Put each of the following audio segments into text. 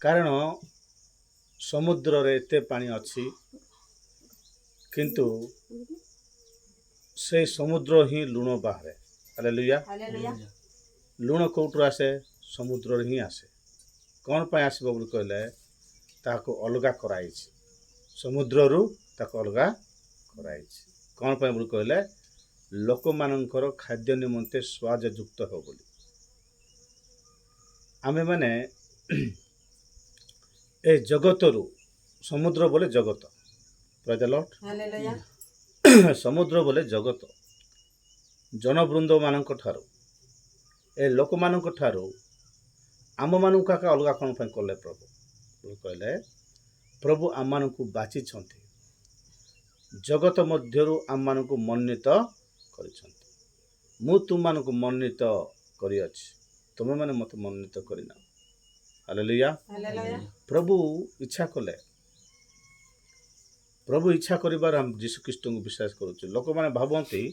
କାରଣ ସମୁଦ୍ରରେ ଏତେ ପାଣି ଅଛି କିନ୍ତୁ ସେ ସମୁଦ୍ର ହିଁ ଲୁଣ ବାହାରେ। ହାଲେଲୁୟା। ଲୁଣ କୋଉଠୁ ଆସେ? ସମୁଦ୍ରରେ ହିଁ ଆସେ। କ'ଣ ପାଇଁ ଆସିବ ବୋଲି କହିଲେ ତାହାକୁ ଅଲଗା କରାଯାଇଛି। ସମୁଦ୍ରରୁ ତାକୁ ଅଲଗା କରାଯାଇଛି। କ'ଣ ପାଇଁ ବୋଲି କହିଲେ ଲୋକମାନଙ୍କର ଖାଦ୍ୟ ନିମନ୍ତେ ସ୍ୱାଦ ଯୁକ୍ତ ହେବ ବୋଲି। ଆମେମାନେ ଏ ଜଗତରୁ, ସମୁଦ୍ର ବୋଲେ ଜଗତ, ପ୍ରେଜ୍ ଦ ଲର୍ଡ। ସମୁଦ୍ର ବୋଲେ ଜଗତ, ଜନବୃନ୍ଦ ମାନଙ୍କ ଠାରୁ, ଏ ଲୋକମାନଙ୍କ ଠାରୁ ଆମମାନଙ୍କୁ କାକା ଅଲଗା କ'ଣ ପାଇଁ କଲେ ପ୍ରଭୁ ବୋଲି କହିଲେ ପ୍ରଭୁ ଆମମାନଙ୍କୁ ବାଛିଛନ୍ତି, ଜଗତ ମଧ୍ୟରୁ ଆମମାନଙ୍କୁ ମନୋନୀତ କରିଛନ୍ତି। ମୁଁ ତୁମମାନଙ୍କୁ ମନୋନୀତ କରିଅଛି, ତୁମେମାନେ ମୋତେ ମନୋନୀତ କରିନାହ। ହାଲେଲୁୟା। ପ୍ରଭୁ ଇଚ୍ଛା କଲେ, ପ୍ରଭୁ ଇଚ୍ଛା କରିବାର ଆମେ ଯୀଶୁଖ୍ରୀଷ୍ଟଙ୍କୁ ବିଶ୍ୱାସ କରୁଛୁ। ଲୋକମାନେ ଭାବନ୍ତି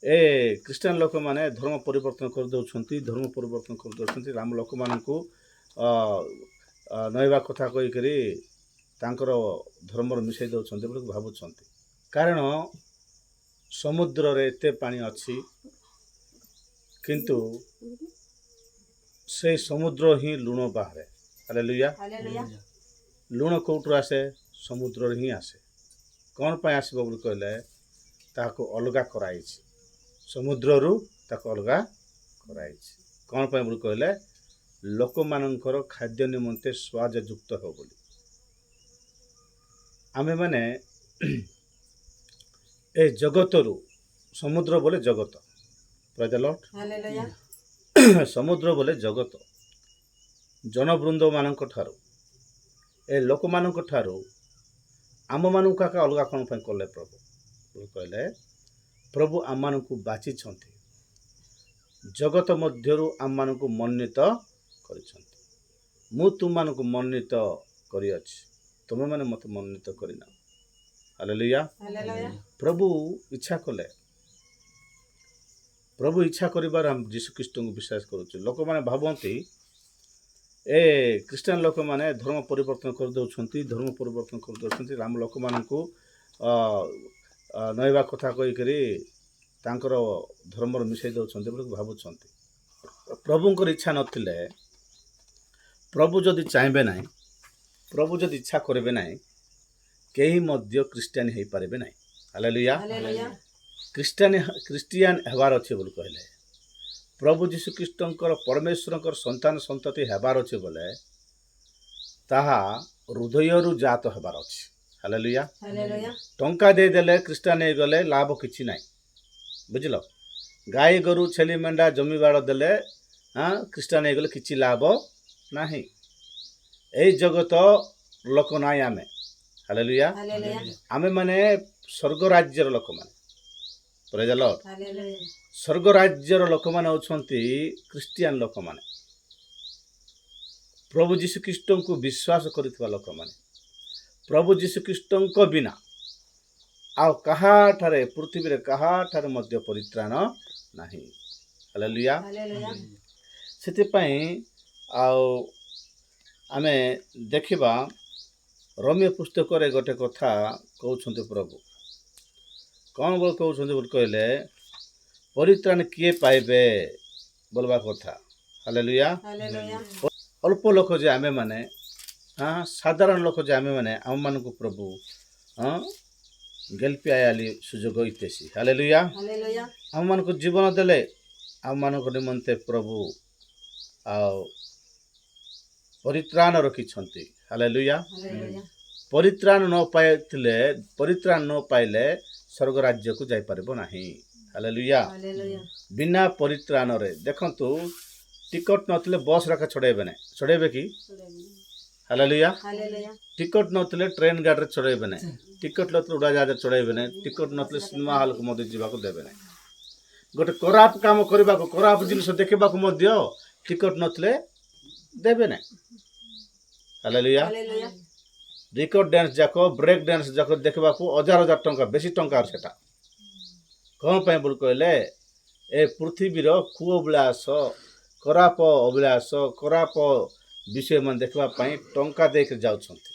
ଏ ଖ୍ରୀଷ୍ଟିଆନ ଲୋକମାନେ ଧର୍ମ ପରିବର୍ତ୍ତନ କରିଦେଉଛନ୍ତି, ଆମ ଲୋକମାନଙ୍କୁ ନଇବା କଥା କହିକରି ତାଙ୍କର ଧର୍ମରେ ମିଶାଇ ଦେଉଛନ୍ତି ବୋଲି ଭାବୁଛନ୍ତି। କାରଣ ସମୁଦ୍ରରେ ଏତେ ପାଣି ଅଛି କିନ୍ତୁ ସେ ସମୁଦ୍ର ହିଁ ଲୁଣ ବାହାରେ। ହାଲେଲୁୟା। ଲୁଣ କୋଉଠୁ ଆସେ? ସମୁଦ୍ରରେ ହିଁ ଆସେ। କ'ଣ ପାଇଁ ଆସିବ ବୋଲି କହିଲେ ତାହାକୁ ଅଲଗା କରାଯାଇଛି। ସମୁଦ୍ରରୁ ତାକୁ ଅଲଗା କରାଯାଇଛି। କ'ଣ ପାଇଁ ବୋଲି କହିଲେ ଲୋକମାନଙ୍କର ଖାଦ୍ୟ ନିମନ୍ତେ ସ୍ୱାଦ ଯୁକ୍ତ ହେବ ବୋଲି। ଆମେମାନେ ଏ ଜଗତରୁ, ସମୁଦ୍ର ବୋଲେ ଜଗତ, ପ୍ରେଜ୍ ଦ ଲର୍ଡ। ସମୁଦ୍ର ବୋଲେ ଜଗତ, ଜନବୃନ୍ଦ ମାନଙ୍କ ଠାରୁ, ଏ ଲୋକମାନଙ୍କ ଠାରୁ ଆମମାନଙ୍କୁ କାକା ଅଲଗା କ'ଣ ପାଇଁ କଲେ ପ୍ରଭୁ ବୋଲି କହିଲେ ପ୍ରଭୁ ଆମମାନଙ୍କୁ ବାଛିଛନ୍ତି, ଜଗତ ମଧ୍ୟରୁ ଆମମାନଙ୍କୁ ମନୋନୀତ କରିଛନ୍ତି। ମୁଁ ତୁମମାନଙ୍କୁ ମନୋନୀତ କରିଅଛି, ତୁମେମାନେ ମୋତେ ମନୋନୀତ କରିନାହ। ହାଲେଲୁୟା। ପ୍ରଭୁ ଇଚ୍ଛା କଲେ, ପ୍ରଭୁ ଇଚ୍ଛା କରିବାର ଆମେ ଯୀଶୁଖ୍ରୀଷ୍ଟଙ୍କୁ ବିଶ୍ୱାସ କରୁଛୁ। ଲୋକମାନେ ଭାବନ୍ତି ଏ ଖ୍ରୀଷ୍ଟିଆନ ଲୋକମାନେ ଧର୍ମ ପରିବର୍ତ୍ତନ କରିଦେଉଛନ୍ତି, ଆମ ଲୋକମାନଙ୍କୁ ନଇବା କଥା କହିକରି ତାଙ୍କର ଧର୍ମରେ ମିଶାଇ ଦେଉଛନ୍ତି ବୋଲି ଭାବୁଛନ୍ତି। ପ୍ରଭୁଙ୍କର ଇଚ୍ଛା ନଥିଲେ, ପ୍ରଭୁ ଯଦି ଚାହିଁବେ ନାହିଁ, ପ୍ରଭୁ ଯଦି ଇଚ୍ଛା କରିବେ ନାହିଁ, କେହି ମଧ୍ୟ ଖ୍ରୀଷ୍ଟିଆନ ହେଇପାରିବେ ନାହିଁ। ହାଲେଲୁୟା। ଖ୍ରୀଷ୍ଟିଆନ ହେବାର ଅଛି ବୋଲି କହିଲେ ପ୍ରଭୁ ଯୀଶୁଖ୍ରୀଷ୍ଟଙ୍କର, ପରମେଶ୍ୱରଙ୍କର ସନ୍ତାନ ସନ୍ତତି ହେବାର ଅଛି ବୋଲେ ତାହା ହୃଦୟରୁ ଜାତ ହେବାର ଅଛି। ହାଲେଲୁୟା। ଟଙ୍କା ଦେଇଦେଲେ ଖ୍ରୀଷ୍ଟିଆନ ହେଇଗଲେ ଲାଭ କିଛି ନାହିଁ, ବୁଝିଲ। ଗାଈ ଗୋରୁ ଛେଳି ମେଣ୍ଢା ଜମିବାଡ଼ ଦେଲେ ଖ୍ରୀଷ୍ଟିଆନ ହେଇଗଲେ କିଛି ଲାଭ ନାହିଁ। ଏଇ ଜଗତ ଲୋକ ନାହିଁ ଆମେ। ହାଲେଲୁୟା। ଆମେମାନେ ସ୍ୱର୍ଗ ରାଜ୍ୟର ଲୋକମାନେ, ପ୍ରେଜ୍ ଦ ଲର୍ଡ। ସ୍ୱର୍ଗ ରାଜ୍ୟର ଲୋକମାନେ ହେଉଛନ୍ତି ଖ୍ରୀଷ୍ଟିଆନ ଲୋକମାନେ, ପ୍ରଭୁ ଯୀଶୁଖ୍ରୀଷ୍ଟଙ୍କୁ ବିଶ୍ୱାସ କରିଥିବା ଲୋକମାନେ। ପ୍ରଭୁ ଯୀଶୁଖ୍ରୀଷ୍ଟଙ୍କ ବିନା ଆଉ କାହାଠାରେ, ପୃଥିବୀରେ କାହାଠାରେ ମଧ୍ୟ ପରିତ୍ରାଣ ନାହିଁ। ହାଲେଲୁୟା। ସେଥିପାଇଁ ଆଉ ଆମେ ଦେଖିବା ରୋମୀୟ ପୁସ୍ତକରେ ଗୋଟେ କଥା କହୁଛନ୍ତି ପ୍ରଭୁ। କ'ଣ ବୋଲି କହୁଛନ୍ତି ବୋଲି କହିଲେ ପରିତ୍ରାଣ କିଏ ପାଇବେ ବୋଲବା କଥା। ହାଲେଲୁୟା। ଅଳ୍ପ ଲୋକ ଯେ ଆମେମାନେ, ସାଧାରଣ ଲୋକ ଯେ ଆମେମାନେ, ଆମମାନଙ୍କୁ ପ୍ରଭୁ ଗେଲ୍ପି ଆୟାଲି ସୁଯୋଗ ଇତେସି। ହାଲେଲୁୟା। ଆମମାନଙ୍କୁ ଜୀବନ ଦେଲେ, ଆମମାନଙ୍କ ନିମନ୍ତେ ପ୍ରଭୁ ଆଉ ପରିତ୍ରାଣ ରଖିଛନ୍ତି। ହାଲେଲୁୟା। ପରିତ୍ରାଣ ନ ପାଇଲେ ସ୍ୱର୍ଗ ରାଜ୍ୟକୁ ଯାଇପାରିବ ନାହିଁ। ହାଲେଲୁୟା। ବିନା ପରିତ୍ରାଣରେ, ଦେଖନ୍ତୁ ଟିକଟ ନଥିଲେ ବସ୍ ରାଖା ଛଡ଼େଇବେ ନାହିଁ, ଛଡ଼େଇବେ କି? ହାଲେଲୁୟା। ଟିକଟ ନଥିଲେ ଟ୍ରେନ ଗାଡ଼ିରେ ଛଡ଼େଇବେ ନାହିଁ, ଟିକଟ ନଥିଲେ ଉଡ଼ାଜାହାଜରେ ଛଡ଼େଇବେ ନାହିଁ, ଟିକଟ ନଥିଲେ ସିନେମା ହଲ୍କୁ ମଧ୍ୟ ଯିବାକୁ ଦେବେ ନାହିଁ। ଗୋଟେ ଖରାପ କାମ କରିବାକୁ, ଖରାପ ଜିନିଷ ଦେଖିବାକୁ ମଧ୍ୟ ଟିକଟ ନଥିଲେ ଦେବେ ନାହିଁ। ହାଲେଲୁୟା। ରିକର୍ଡ ଡ୍ୟାନ୍ସ ଯାକ, ବ୍ରେକ୍ ଡ୍ୟାନ୍ସ ଯାକ ଦେଖିବାକୁ ହଜାର ହଜାର ଟଙ୍କା, ବେଶୀ ଟଙ୍କା ସେଟା। କ'ଣ ପାଇଁ ବୋଲି କହିଲେ ଏ ପୃଥିବୀର କୁଅଭିଳାଷ, ଖରାପ ଅଭିଳାଷ, ଖରାପ विषय मन देखा टंका देख जाउछंती।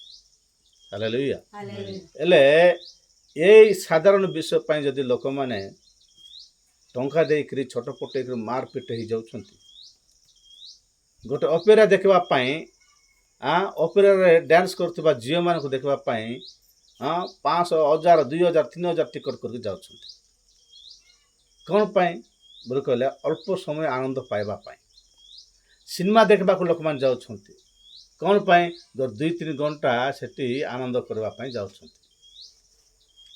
हालेलुया। हालेलुया हेले ए साधारण विषय पर जदि लोक मैंने टंका देकर छोट पोटे मारपिट हो जाउछंती। गोटे अपेरा देखा अपेरा डांस करथबा झील मान को देखा 500, 1000, 2000, 3000 टिकट करके जाउछंती। कौन पाई बोले कहले अल्प समय आनंद पाइबा पाई। सिनेमा देखा लोक मैंने जाउछंती। कौन पाई 2-3 घंटा सेठी आनंद करबा पाई जाउछंती।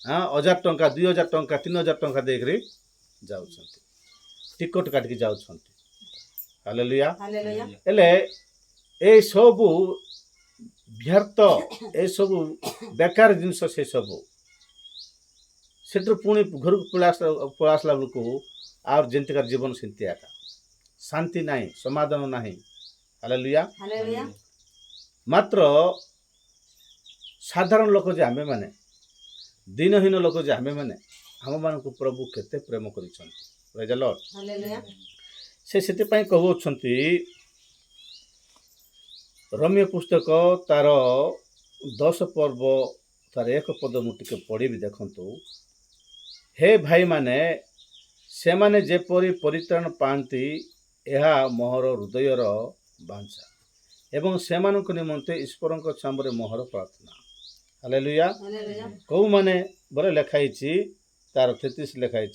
1000 टंका, 2000 टंका, 3000 टंका देकर जाउछंती, टिकट काटिक जाउछंती। हालेलुया। हालेलुया हेले ए सब व्यर्थ, ए सब बेकार जिनस से सब सेठु पुणी घर को पळासला बेलू आर जेंतिकार जीवन सेंतिया शांति नहीं, समाधान नहीं। हालेलुया। हालेलुया मात्र साधारण लोक जे आमे माने, दीनहीन लोक जे आमे माने, हम मान को प्रभु केते प्रेम करिसंती। Praise the lord. हालेलुया से सेति पई कहउछंती रम्य पुस्तक तार 10 पर्व तार 1 पद मुटिके पढ़ी भी देखंतु। हे भाई माने से माने जेपरी परित्राण पांती यह मोहर हृदयर बांछा एवं से मानक निमंते ईश्वर चांबरे मोहर प्रार्थना। हालेलुया। हालेलुया कौ माने बोले लिखाई तार 33 लिखाई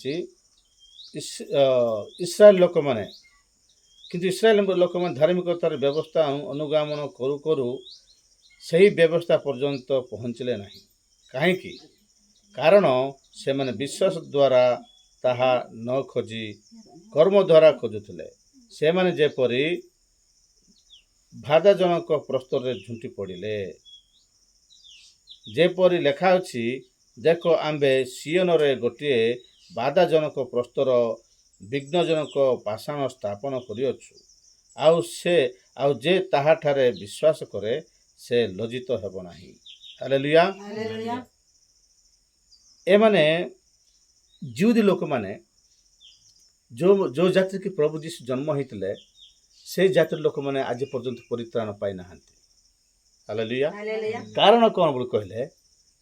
इस्राएल लोक माने, किंतु इस्राएल लोक माने धार्मिकतार व्यवस्था अनुगमन करू करू सही व्यवस्था पर्यंत पहुँचले नहीं। कहीं कारण से माने विश्वास द्वारा ताहा न खोजी कर्म द्वारा खोजुले। से माने जेपरी भादाजनक प्रस्तर रे झुंटी पड़िले। जेपरी लेखा अछि, देखो आंबे सियोन रे गोटे बाधाजनक प्रस्तर विघ्नजनक पाषाण स्थापन करिअछु। आउ जे ताहा ठारे विश्वास करे से लज्जित हेब नाही। हालेलुया। हालेलुया ए माने जिउदी लोक माने जो जाति की प्रभु जीशु जन्म होइतले से जातिर लोक माने आज पर्यंत परित्राण पाई नाहंती। हालेलुया। हालेलुया कारण कौन बोल कहले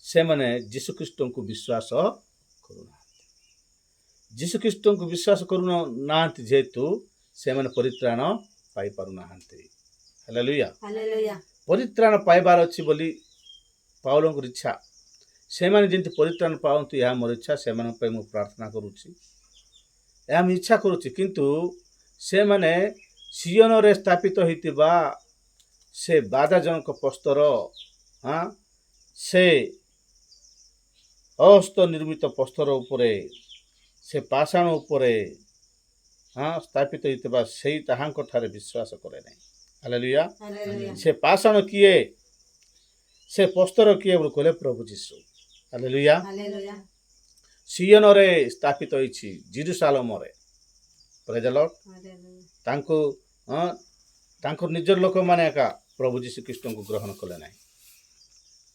से माने जीशु ख्रीष्ट को विश्वास करूना। जीशु ख्रीष्ट को विश्वास करूना नाहंती जेतु से माने परित्राण पाई पारु नाहंती। हालेलुया। हालेलुया परित्राण पाइबार अछि बोली पाउलंकर इच्छा। से माने जेंति परित्राण पावंतु या मोर इच्छा। से माने पे मु प्रार्थना करूछि, या हम इच्छा करूछि। किंतु से माने सियोन रे स्थापित होइतिबा से बाधाजनक प्रस्तर से हस्त निर्मित प्रस्तर उपरे से पाषाण उपरे स्थापित होइतिबा सेई ताहांक ठारे विश्वास करे नै। हालेलुया। हालेलुया से पाषाण किए, से प्रस्तर किए बोल कहले प्रभु जीशु। हालेलुया। हालेलुया सियोन रे स्थापित होइछि, जेरुसालेम रे। Praise the lord. हालेलुया तांको निजर लोक माने एका प्रभु जीशु ख्रीष्ट को ग्रहण कले नाही,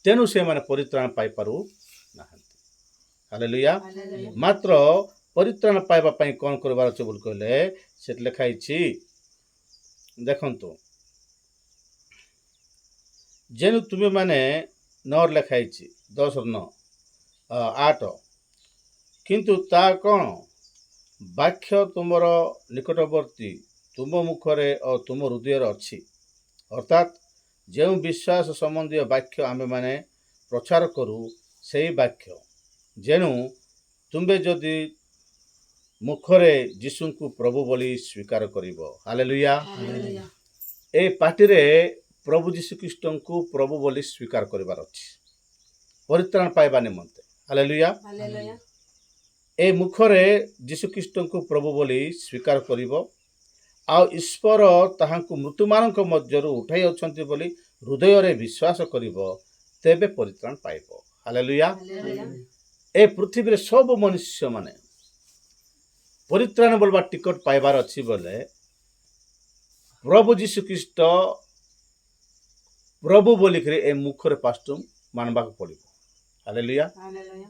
तेनु से माने परित्राण पाई पारु नाहंती। हालेलुया। हालेलुया मात्र परित्राण पाइबा पई कोन करबार अछि बोल कहले सेट लिखाइछि। देखंतु जेनु तुमे माने 9 लिखाइछि 10:9-8 किंतु ता कोन वाक्य तुमर निकटवर्ती तुम मुखरे और तुम हृदय अच्छी, अर्थात जो विश्वास संबंधी वाक्य आमे माने प्रचार करू से वाक्य जेनु तुम्बे जदि मुखरे जीशु को प्रभु बोली स्वीकार करिवो। हालेलुया। हालेलुया ए पार्टी रे प्रभु जीशु ख्रीष्ट को प्रभु बोली स्वीकार करिवार अछि परित्राण पाइबा निमंते। हालेलुया। हालेलुया ए मुखरे जीशु ख्रीष्ट को प्रभु बोली स्वीकार करिवो आ ईश्वर ताहांकु मृत्युमानक मध्यरु उठाई अछंती बोली हृदय रे विश्वास करिवो तेबे परित्राण पाइबो। हालेलुया। हालेलुया ए पृथ्वी रे सब मनुष्य माने परित्राण बोलबा टिकट पाइबार अछि बोले प्रभु जीशु ख्रीष्ट प्रभु बोली करे ए मुखरे पास्टुम मानबा पड़िबो। हालेलुया। हालेलुया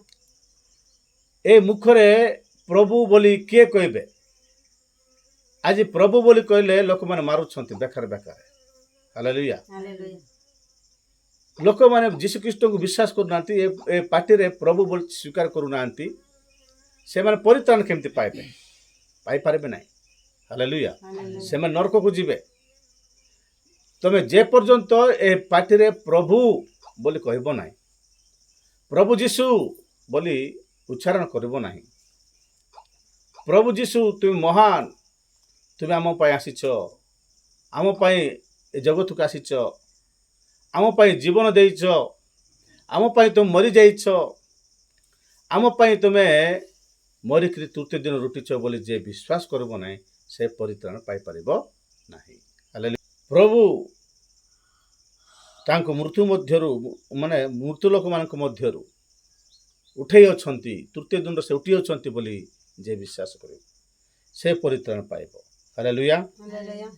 ए मुखरे प्रभु बोली किए कहबे। आज प्रभु बोली कहले लोक माने मारुछंती बेकार बेकार। ହାଲେଲୁୟା। ହାଲେଲୁୟା। ଲୋକମାନେ ଯୀଶୁଖ୍ରୀଷ୍ଟଙ୍କୁ ବିଶ୍ୱାସ କରୁନାହାନ୍ତି, ଏ ପାଟିରେ ପ୍ରଭୁ ବୋଲି ସ୍ୱୀକାର କରୁନାହାନ୍ତି, ସେମାନେ ପରିତ୍ରାଣ କେମିତି ପାଇବେ? ପାଇପାରିବେ ନାହିଁ। ହାଲେଲୁୟା। ହାଲେଲୁୟା। ସେମାନେ ନରକକୁ ଯିବେ। ତମେ ଯେ ପର୍ଯ୍ୟନ୍ତ ଏ ପାଟିରେ ପ୍ରଭୁ ବୋଲି କହିବ ନାହିଁ, ପ୍ରଭୁ ଯୀଶୁ ବୋଲି ଉଚ୍ଚାରଣ କରିବ ନାହିଁ, ପ୍ରଭୁ ଯୀଶୁ ତୁମେ ମହାନ, ତୁମେ ଆମ ପାଇଁ ଆସିଛ, ଆମ ପାଇଁ ଏ ଜଗତକୁ ଆସିଛ, ଆମ ପାଇଁ ଜୀବନ ଦେଇଛ, ଆମ ପାଇଁ ତୁମେ ମରିଯାଇଛ, ଆମ ପାଇଁ ତୁମେ ମରିକିରି ତୃତୀୟ ଦିନ ରୁଟିଛ ବୋଲି ଯେ ବିଶ୍ୱାସ କରିବ ନାହିଁ, ସେ ପରିତ୍ରାଣ ପାଇପାରିବ ନାହିଁ। ହାଲେଲୁୟା। ପ୍ରଭୁ ତାଙ୍କ ମୃତ୍ୟୁ ମଧ୍ୟରୁ ମାନେ ମୃତ୍ୟୁ ଲୋକମାନଙ୍କ ମଧ୍ୟରୁ ଉଠେଇ ଅଛନ୍ତି, ତୃତୀୟ ଦିନରେ ସେ ଉଠି ଅଛନ୍ତି ବୋଲି ଯେ ବିଶ୍ୱାସ କରିବ ସେ ପରିତ୍ରାଣ ପାଇବ। ହାଲେଲୁୟା। ହାଲେଲୁୟା।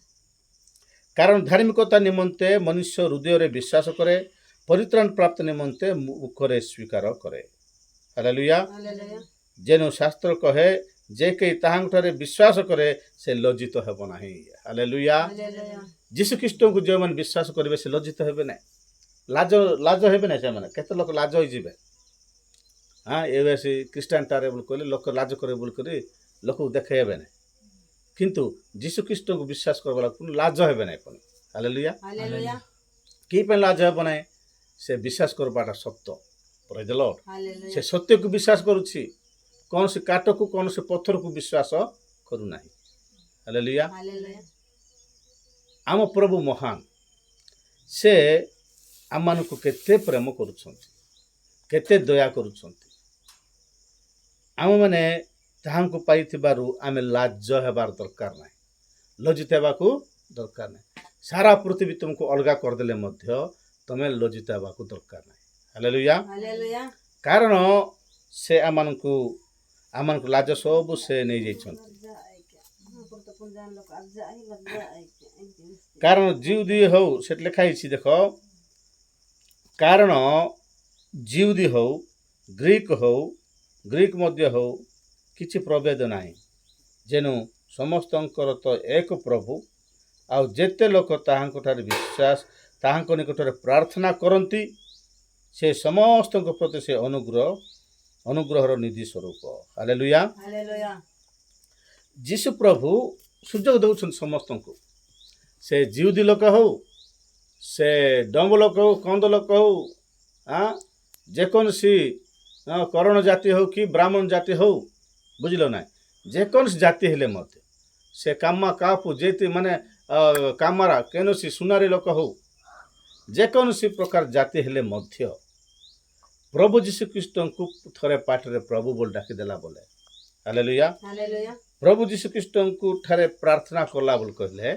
କାରଣ ଧାର୍ମିକତା ନିମନ୍ତେ ମନୁଷ୍ୟ ହୃଦୟରେ ବିଶ୍ୱାସ କରେ, ପରିତ୍ରାଣ ପ୍ରାପ୍ତ ନିମନ୍ତେ ମୁଖରେ ସ୍ୱୀକାର କରେ। ହାଲେଲୁୟା। ହାଲେଲୁୟା। ଯେନୁ ଶାସ୍ତ୍ର କହେ, ଯେ କେହି ତାହାଙ୍କଠାରେ ବିଶ୍ୱାସ କରେ ସେ ଲଜ୍ଜିତ ହେବ ନାହିଁ। ହାଲେଲୁୟା। ହାଲେଲୁୟା। ଯୀଶୁଖ୍ରୀଷ୍ଟଙ୍କୁ ଯେଉଁମାନେ ବିଶ୍ୱାସ କରିବେ ସେ ଲଜ୍ଜିତ ହେବେ ନାହିଁ, ଲାଜ ହେବେ ନାହିଁ। ସେମାନେ କେତେ ଲୋକ ଲାଜ ହୋଇଯିବେ। ଏବେ ସେ ଖ୍ରୀଷ୍ଟିଆନଟାରେ ବୋଲି କହିଲେ ଲୋକ ଲାଜ କରିବେ ବୋଲି କରି ଲୋକକୁ ଦେଖେଇବେ ନାହିଁ, କିନ୍ତୁ ଯୀଶୁଖ୍ରୀଷ୍ଟଙ୍କୁ ବିଶ୍ୱାସ କରିବା ଲୋକ ଲାଜ ହେବେ ନାହିଁ ପୁଣି। ହାଲେଲୁୟା। ହାଲେଲୁୟା। କି ପାଇଁ ଲାଜ ହେବ ନାହିଁ? ସେ ବିଶ୍ୱାସ କରିବାଟା ସତ୍ୟ। ପ୍ରେଜ୍ ଦ ଲର୍ଡ। ହାଲେଲୁୟା। ସେ ସତ୍ୟକୁ ବିଶ୍ୱାସ କରୁଛି, କୌଣସି କାଠକୁ କୌଣସି ପଥରକୁ ବିଶ୍ୱାସ କରୁନାହିଁ। ହାଲେଲୁୟା। ହାଲେଲୁୟା। ଆମ ପ୍ରଭୁ ମହାନ, ସେ ଆମମାନଙ୍କୁ କେତେ ପ୍ରେମ କରୁଛନ୍ତି, କେତେ ଦୟା କରୁଛନ୍ତି। ଆମମାନେ ତାହାଙ୍କୁ ପାଇଥିବାରୁ ଆମେ ଲାଜ ହେବାର ଦରକାର ନାହିଁ, ଲଜ୍ଜିତ ହେବାକୁ ଦରକାର ନାହିଁ। ସାରା ପୃଥିବୀ ତୁମକୁ ଅଲଗା କରିଦେଲେ ମଧ୍ୟ ତମେ ଲଜ୍ଜିତ ହେବାକୁ ଦରକାର ନାହିଁ। ହାଲେଲୁୟା। ହାଲେଲୁୟା। କାରଣ ସେ ଆମମାନଙ୍କୁ ଲାଜ ସବୁ ସେ ନେଇଯାଇଛନ୍ତି। କାରଣ ଜିଉଦୀ ହଉ, ସେଠି ଲେଖା ହେଇଛି ଦେଖ, କାରଣ ଜିଉଦୀ ହଉ, ଗ୍ରୀକ ମଧ୍ୟ ହଉ, କିଛି ପ୍ରଭେଦ ନାହିଁ, ଯେନୁ ସମସ୍ତଙ୍କର ତ ଏକ ପ୍ରଭୁ, ଆଉ ଯେତେ ଲୋକ ତାହାଙ୍କଠାରେ ବିଶ୍ୱାସ ତାହାଙ୍କ ନିକଟରେ ପ୍ରାର୍ଥନା କରନ୍ତି, ସେ ସମସ୍ତଙ୍କ ପ୍ରତି ସେ ଅନୁଗ୍ରହର ନିଧି ସ୍ୱରୂପ। ହାଲେଲୁୟା। ହାଲେଲୁୟା। ଯୀଶୁ ପ୍ରଭୁ ସୁଯୋଗ ଦେଉଛନ୍ତି ସମସ୍ତଙ୍କୁ, ସେ ଜିଉଦୀ ଲୋକ ହଉ, ସେ ଡମ୍ବ ଲୋକ ହଉ, କନ୍ଦ ଲୋକ ହଉ, ଯେକୌଣସି କରଣ ଜାତି ହଉ କି ବ୍ରାହ୍ମଣ ଜାତି ହଉ, ବୁଝିଲ ନାହିଁ, ଯେକୌଣସି ଜାତି ହେଲେ ମଧ୍ୟ ସେ କାମା କାପୁ ଯେତି ମାନେ କାମାରା କୌଣସି ସୁନାରୀ ଲୋକ ହଉ, ଯେକୌଣସି ପ୍ରକାର ଜାତି ହେଲେ ମଧ୍ୟ ପ୍ରଭୁ ଯୀଶୁଖ୍ରୀଷ୍ଟଙ୍କୁ ଥରେ ପାଟିରେ ପ୍ରଭୁ ବୋଲି ଡାକିଦେଲା ବୋଲେ, ହାଲେଲୁୟା, ହାଲେଲୁୟା। ପ୍ରଭୁ ଯୀଶୁଖ୍ରୀଷ୍ଟଙ୍କୁ ଠାରେ ପ୍ରାର୍ଥନା କଲା ବୋଲି କହିଲେ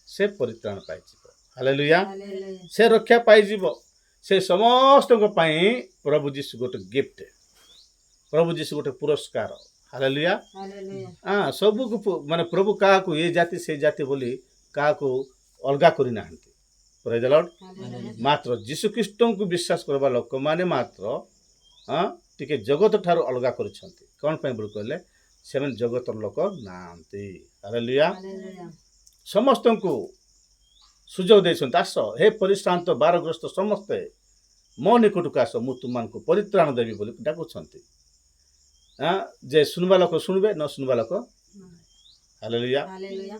ସେ ପରିତ୍ରାଣ ପାଇଯିବ। ହାଲେଲୁୟା। ହାଲେଲୁୟା। ସେ ରକ୍ଷା ପାଇଯିବ। ସେ ସମସ୍ତଙ୍କ ପାଇଁ ପ୍ରଭୁ ଯୀଶୁ ଗୋଟେ ଗିଫ୍ଟ, ପ୍ରଭୁ ଯୀଶୁ ଗୋଟେ ପୁରସ୍କାର। ହାଲେଲୁୟା। ହାଲେଲୁୟା। ସବୁକୁ ମାନେ ପ୍ରଭୁ କାହାକୁ ଏ ଜାତି ସେ ଜାତି ବୋଲି କାହାକୁ ଅଲଗା କରିନାହାନ୍ତି। ପ୍ରେଜ୍ ଦ ଲର୍ଡ। ହାଲେଲୁୟା। ମାତ୍ର ଯୀଶୁଖ୍ରୀଷ୍ଟଙ୍କୁ ବିଶ୍ୱାସ କରିବା ଲୋକମାନେ ମାତ୍ର ଟିକେ ଜଗତ ଠାରୁ ଅଲଗା କରିଛନ୍ତି। କ'ଣ ପାଇଁ ବୋଲି କହିଲେ ସେମାନେ ଜଗତର ଲୋକ ନାହାନ୍ତି। ହାଲେଲୁୟା। ହାଲେଲୁୟା। ସମସ୍ତଙ୍କୁ ସୁଯୋଗ ଦେଇଛନ୍ତି, ଆସ ହେ ପରିଶ୍ରାନ୍ତ ବାରଗ୍ରସ୍ତ ସମସ୍ତେ ମୋ ନିକଟକୁ ଆସ, ମୁଁ ତୁମମାନଙ୍କୁ ପରିତ୍ରାଣ ଦେବି ବୋଲି ଡାକୁଛନ୍ତି। ଯେ ଶୁଣିବା ଲୋକ ଶୁଣିବେ, ନ ଶୁଣିବା ଲୋକ। ହାଲେଲୁୟା। ହାଲେଲୁୟା।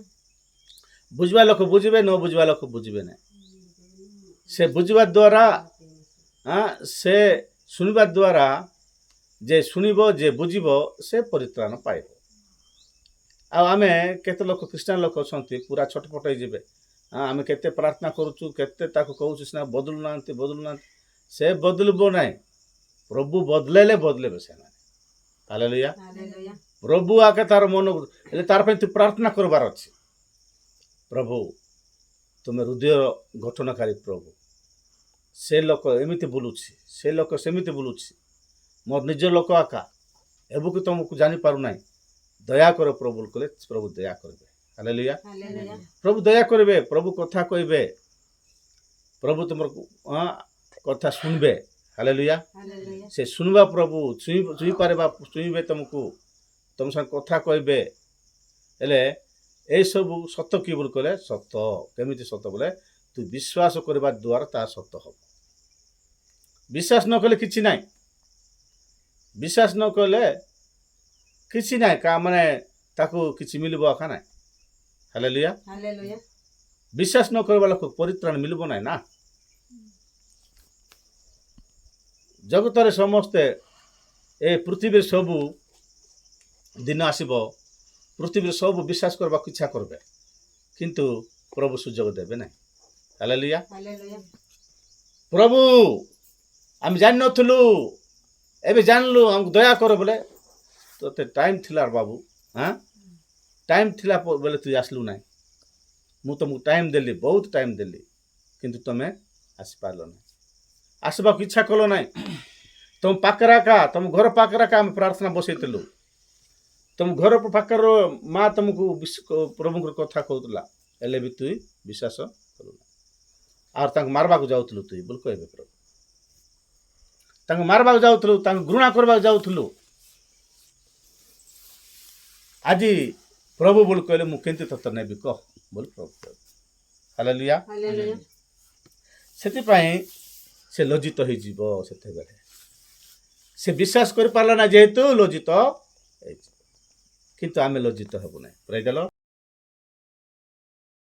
ବୁଝିବା ଲୋକ ବୁଝିବେ, ନ ବୁଝିବା ଲୋକ ବୁଝିବେ ନାହିଁ। ସେ ବୁଝିବା ଦ୍ୱାରା ସେ ଶୁଣିବା ଦ୍ୱାରା ଯେ ଶୁଣିବ, ଯେ ବୁଝିବ ସେ ପରିତ୍ରାଣ ପାଇବ। ଆଉ ଆମେ କେତେ ଲୋକ ଖ୍ରୀଷ୍ଟିଆନ ଲୋକ ଅଛନ୍ତି ପୁରା ଛଟପଟ ହେଇଯିବେ, ଆମେ କେତେ ପ୍ରାର୍ଥନା କରୁଛୁ, କେତେ ତାକୁ କହୁଛୁ, ସିନା ବଦଳୁନାହାନ୍ତି। ସେ ବଦଳିବ ନାହିଁ, ପ୍ରଭୁ ବଦଲେଇଲେ ବଦଲେବେ ସେମାନେ। ହାଲେଲୁୟା। ହାଲେଲୁୟା। ପ୍ରଭୁ ଆକେ ତାର ମନ ହେଲେ ତାର ପାଇଁ ତୁ ପ୍ରାର୍ଥନା କରିବାର ଅଛି। ପ୍ରଭୁ ତୁମେ ହୃଦୟ ଗଠନକାରୀ ପ୍ରଭୁ, ସେ ଲୋକ ଏମିତି ବୁଲୁଛି, ସେ ଲୋକ ସେମିତି ବୁଲୁଛି, ମୋର ନିଜ ଲୋକ ଆକା ଏବୁକୁ ତୁମକୁ ଜାଣିପାରୁନାହିଁ, ଦୟା କର ପ୍ରଭୁ କଲେ ପ୍ରଭୁ ଦୟା କରିବେ। ହାଲେଲୁୟା। ହାଲେଲୁୟା। ପ୍ରଭୁ ଦୟା କରିବେ, ପ୍ରଭୁ କଥା କହିବେ, ପ୍ରଭୁ ତୁମର କଥା ଶୁଣିବେ। ହାଲେଲୁୟା। ହାଲେଲୁୟା। ସେ ଶୁଣିବା ପ୍ରଭୁ ଛୁଇଁବେ ତୁମକୁ, ତୁମ ସାଙ୍ଗେ କଥା କହିବେ। ହେଲେ ଏଇସବୁ ସତ କି ବୋଲି କହିଲେ ସତ। କେମିତି ସତ ବୋଲେ ତୁ ବିଶ୍ୱାସ କରିବା ଦ୍ୱାରା ତାହା ସତ ହେବ। ବିଶ୍ୱାସ ନ କଲେ କିଛି ନାହିଁ। ବିଶ୍ୱାସ ନ କଲେ କିଛି ନାହିଁ ମାନେ ତାକୁ କିଛି ମିଳିବ ଆକା ନାହିଁ। ହାଲେଲୁୟା। ହାଲେଲୁୟା। ବିଶ୍ୱାସ ନ କରିବା ଲୋକ ପରିତ୍ରାଣ ମିଳିବ ନାହିଁ ନା। ଜଗତରେ ସମସ୍ତେ ଏ ପୃଥିବୀରେ ସବୁ ଦିନ ଆସିବ, ପୃଥିବୀରେ ସବୁ ବିଶ୍ୱାସ କରିବାକୁ ଇଚ୍ଛା କରିବେ, କିନ୍ତୁ ପ୍ରଭୁ ସୁଯୋଗ ଦେବେ ନାହିଁ। ହାଲେଲୁୟା। ହାଲେଲୁୟା। ପ୍ରଭୁ ଆମେ ଜାଣିନଥିଲୁ, ଏବେ ଜାଣିଲୁ, ଆମକୁ ଦୟା କର ବୋଲେ ତୋତେ ଟାଇମ୍ ଥିଲା ବାବୁ। ଟାଇମ୍ ଥିଲା ବୋଲେ ତୁ ଆସିଲୁ ନାହିଁ। ମୁଁ ତୁମକୁ ଟାଇମ୍ ଦେଲି, ବହୁତ ଟାଇମ୍ ଦେଲି, କିନ୍ତୁ ତୁମେ ଆସିପାରିଲ ନାହିଁ, ଆସିବାକୁ ଇଚ୍ଛା କଲ ନାହିଁ। ତୁମ ପାଖରେ ଏକା, ତୁମ ଘର ପାଖରେ ଏକା ଆମେ ପ୍ରାର୍ଥନା ବସେଇଥିଲୁ। ତୁମ ଘର ପାଖର ମା ତୁମକୁ ପ୍ରଭୁଙ୍କର କଥା କହୁଥିଲା, ହେଲେ ବି ତୁଇ ବିଶ୍ୱାସ କଲୁ ନାହିଁ। ଆଉ ତାଙ୍କୁ ମାରବାକୁ ଯାଉଥିଲୁ ତୁଇ ବୋଲି କହିବେ ପ୍ରଭୁ। ତାଙ୍କୁ ମାରବାକୁ ଯାଉଥିଲୁ, ତାଙ୍କୁ ଘୃଣା କରିବାକୁ ଯାଉଥିଲୁ। ଆଜି ପ୍ରଭୁ ବୋଲି କହିଲେ ମୁଁ କେମିତି ତତେ ନେବି କହ ବୋଲି ପ୍ରଭୁ କହିଲେ। ହାଲେଲୁୟା। ହାଲେଲୁୟା। ସେଥିପାଇଁ ସେ ଲଜ୍ଜିତ ହେଇଯିବ। ସେତେବେଳେ ସେ ବିଶ୍ୱାସ କରିପାରିଲା ନା, ଯେହେତୁ ଲଜ୍ଜିତ ହେଇଯିବ। କିନ୍ତୁ ଆମେ ଲଜ୍ଜିତ ହେବୁ ନାହିଁ। ପ୍ରେଜ୍ ଦ ଲର୍ଡ।